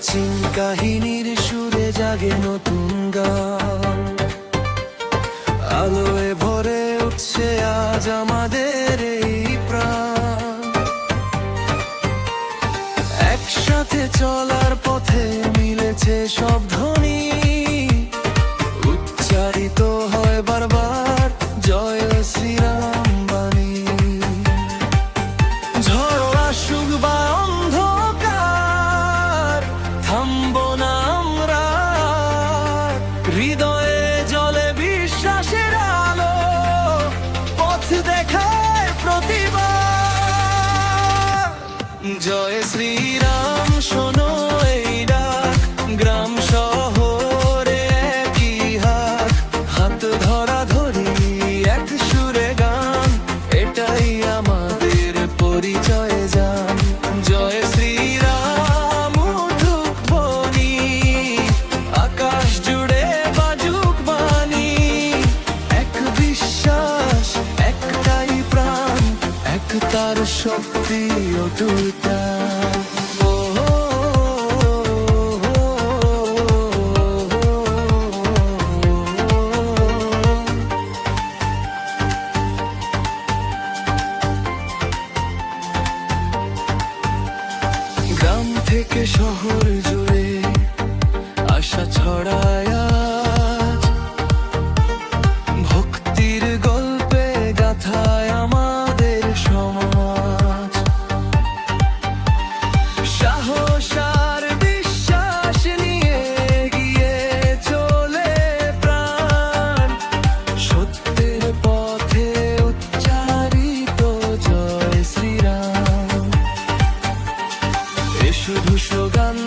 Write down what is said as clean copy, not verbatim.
প্রাচীন কাহিনীর সুরে জাগে নতুন গান, আলোয় ভরে উঠছে আজ আমাদের এই প্রাণ। একসাথে চলার পথে মিলেছে সব ধ্বনি, উচ্চারিত হয় বারবার জয় শ্রীরাম বাণী। ঝড় আসুক বা অন্ধকার, থামবো না আমরা, হৃদয়ে জ্বলে বিশ্বাসের আলো, পথ দেখায় প্রতিবার। জয় শ্রীরাম শোনো এই ডাক, গ্রাম শহরে একই হাত, হাত ধরা ধরি এক সুরে গান, এটাই আমাদের পরিচয় জান। জয় শ্রীরাম উঠুক ধ্বনি, আকাশ জুড়ে বাজুক বাণী, এক বিশ্বাস একটাই প্রাণ, এক তার শক্তি অটুট টান। গ্রাম থেকে শহর জুড়ে আশা ছড়ায় আজ, ভক্তির গল্পে গাথায় আমাদের সমাজ। সাহস আর বিশ্বাস নিয়ে এগিয়ে চলে প্রাণ, সত্যের পথে উচ্চারিত জয় শ্রীরাম। এ শুধু স্লোগান